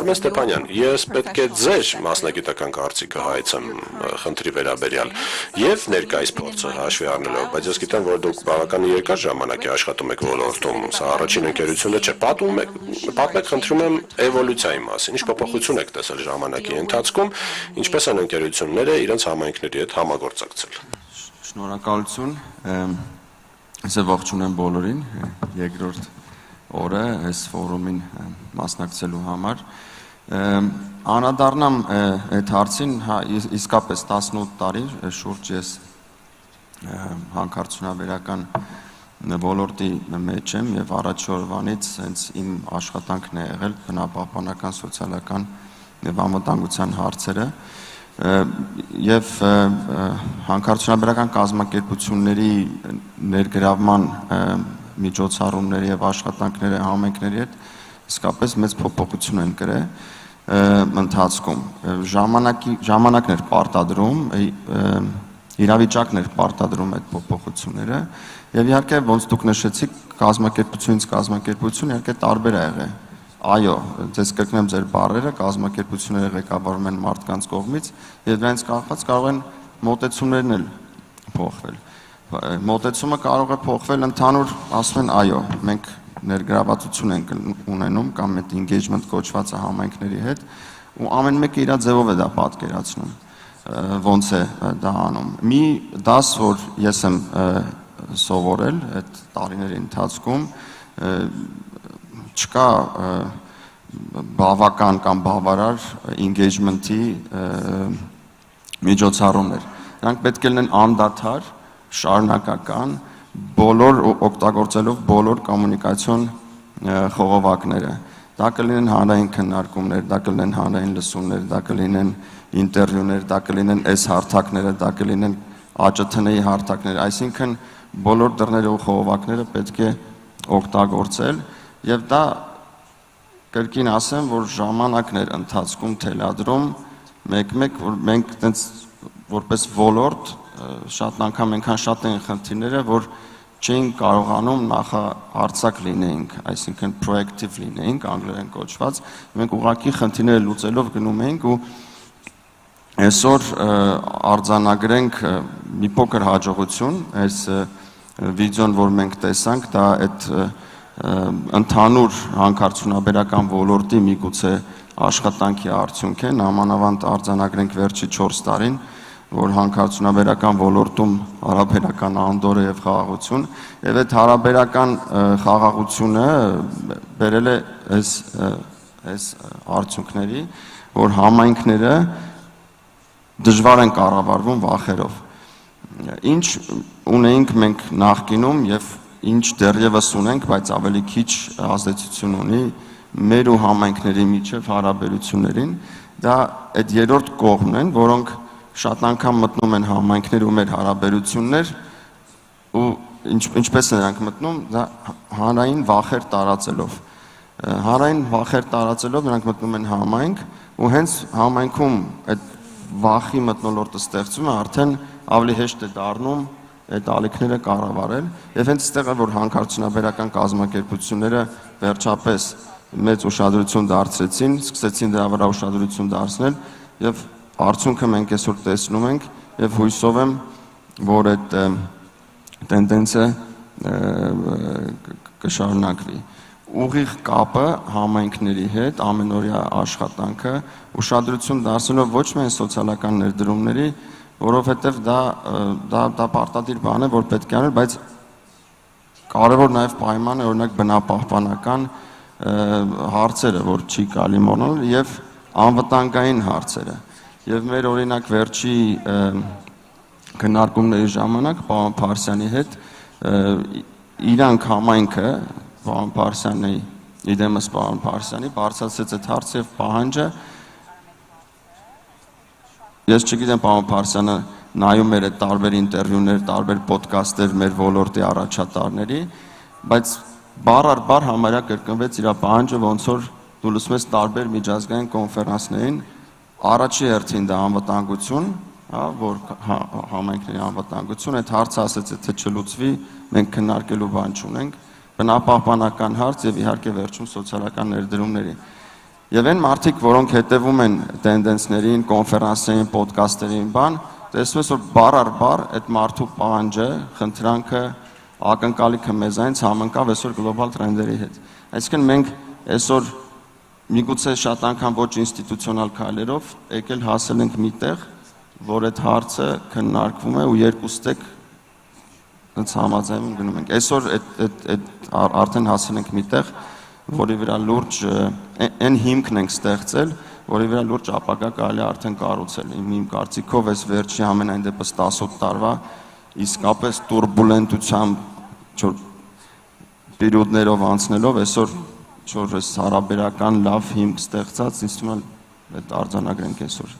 Արմեն Ստեփանյան, ես պետք է ձեր մասնագիտական կարծիքը հայցեմ խնդրի վերաբերյալ եւ ներկայիս փորձը հաշվի առնելով, բայց ես գիտեմ, որ դուք բավական երկար ժամանակ աշխատում եք ոլորտում, սա առաջին ընկերությունը չէ, պատմեք խնդրում եմ էվոլյուցիայի մասին, ինչ փոփոխություն եք տեսել ժամանակի ընթացքում, ինչպես են ընկերությունները իրենց համայնքների հետ համագործակցել։ Շնորհակալություն, ես ողջունեմ բոլորին, երկրորդ օրը այս ֆորումին մասնակցելու համար։ Անդրադառնամ այդ հարցին, իսկապես 18 տարի շուրջ ես հանքարդյունաբերական ոլորտի մեջ եմ եւ առաջ օրվանից հենց իմ աշխատանքն է եղել բնապահպանական, սոցիալական եւ անվտանգության հարցերը եւ հանքարդյունաբերական կազմակերպությունների ներգրավման միջոցառումների եւ աշխատանքների համայնքների հետ իսկապես մեծ փոփոխություն են կրել ընթացքում ժամանակն էր պարտադրում իրավիճակն էր պարտադրում այդ փոփոխությունները եւ իհարկե ոնց դուք նշեցիք կազմակերպությունից կազմակերպություն իհարկե տարբեր է եղել այո ձեզ կրկնեմ ձեր բառերը կազմակերպությունները ղեկավարում են մարդկանց կողմից եւ դրանից կախված կարող են մոտեցումներն էլ փոխվել մոտեցումը կարող է փոխվել ընդհանուր ասում են այո մենք ներգրավվածություն ենք ունենում կամ այդ engagement կոչվածը համայնքների հետ ու ամեն մեկը իր ձևով է դա պատկերացնում ոնց է դա անում մի դաս որ ես եմ սովորել այդ տարիների ընթացքում չկա բավական կամ բավարար engagement-ի միջոցառումներ նրանք պետք է լինեն անդադար շարունակական բոլոր օգտագործելով բոլոր կոմունիկացիոն խողովակները դա կլինեն հանրային քննարկումներ դա կլինեն հանրային լսումներ դա կլինեն ինտերվյուներ դա կլինեն այս հարթակները դա կլինեն ԱՃԹՆ-ի հարթակները այսինքն բոլոր դռները ու խողովակները պետք է օգտագործել եւ դա կրկին ասեմ որ ժամանակներ ընթացքում թելադրում մեկ-մեկ որ մենք այտենց որպես ոլորտ շատ անգամ այնքան շատ են խնդիրները որ չէին կարողանում նախահարցակ լինեինք այսինքն proactive լինեինք անգլերեն կոչված մենք ուղղակի խնդիրները լուծելով գնում էինք ու այսօր արձանագրենք մի փոքր հաջողություն այս վիդեոն որ մենք տեսանք դա այդ ընդհանուր հանքարդյունաբերական ոլորտի միգուցե աշխատանքի արդյունք է նամանավանդ արձանագրենք վերջի 4 տարին որ հանքարդյունաբերական ոլորտում հարաբերական անդորր եւ խաղաղություն եւ այդ հարաբերական խաղաղությունը բերել է այս արդյունքների որ համայնքները դժվար են կառավարվում վախերով ինչ ունեինք մենք նախկինում եւ ինչ դեռևս ունենք բայց ավելի քիչ ազդեցություն ունի մեր ու համայնքների միջև հարաբերություններին դա այդ երրորդ կողմն են որոնք շատ անգամ մտնում են համայնքներ ու մեր հարաբերություններ ու ինչպես են նրանք մտնում դա հանրային վախեր տարածելով նրանք մտնում են համայնք ու հենց համայնքում այդ վախի մթնոլորտը ստեղծում է արդեն ավելի հեշտ է դառնում այդ ալիքները կառավարել եւ հենց այստեղ է որ հանքարդյունաբերական կազմակերպությունները վերջապես մեծ ուշադրություն դարձրեցին սկսեցին դրա վրա ուշադրություն դարձնել եւ արդյունքը մենք այսօր տեսնում ենք եւ հույսով եմ որ այդ տենդենսը կշարունակվի ուղիղ կապը համայնքների հետ ամենօրյա աշխատանքը ուշադրություն դարձնելով ոչ միայն սոցիալական ներդրումների որովհետեւ դա պարտադիր բան է որ պետք է անել բայց կարևոր նաեւ պայման է օրինակ բնապահպանական հարցերը որ չի կարելի մոռանալ եւ անվտանգային հարցերը եւ մեր օրինակ վերջի քննարկումների ժամանակ պարոն Փարսյանի հետ իրանք համայնքը պարոն Փարսյանի իդեմս պարոն Փարսյանի բարձրացրեց այդ հարցը եւ պահանջը ես չգիտեմ պարոն Փարսյանը նայում էր այդ տարբեր ինտերվյուներ, տարբեր ոդկասթեր մեր ոլորտի առաջատարների, բայց բառ առ բառ համարյա կրկնվեց իր պահանջը ոնց որ դու լսում ես տարբեր միջազգային կոնֆերանսներին առաջի հերթին դա անվտանգություն, հա, որ համայնքների անվտանգություն, այդ հարցը ասեց թե չլուծվի, մենք քննարկելու բան չունենք, բնապահպանական հարց եւ իհարկե վերջում սոցիալական ներդրումների։ Եվ այն մարդիկ, որոնք հետևում են տենդենսներին, կոնֆերանսներին, ոդկասթերին, տեսնում ես, որ բառ առ բառ այդ մարդու պահանջը, խնդրանքը, ակնկալիքը մեզանից համընկավ այսօր գլոբալ տրենդերի հետ։ Այսինքն մենք այսօր միգուցե շատ անգամ ոչ ինստիտուցիոնալ քայլերով եկել հասել ենք մի տեղ, որ այդ հարցը քննարկվում է ու երկուստեք այնց համաձայնում գնում ենք։ Այսօր արդեն հասել ենք մի տեղ, որի վրա լուրջ այն հիմքն ենք ստեղծել, որի վրա լուրջ ապագա կարելի է արդեն կառուցել։ Իմ կարծիքով այս վերջի ամենայն դեպս 18 տարվա իսկապես տուրբուլենտությամբ պերիոդներով անցնելով այսօր հարաբերական լավ հիմք ստեղծած, ինձ թվում է այդ արձանագրենք այսօր։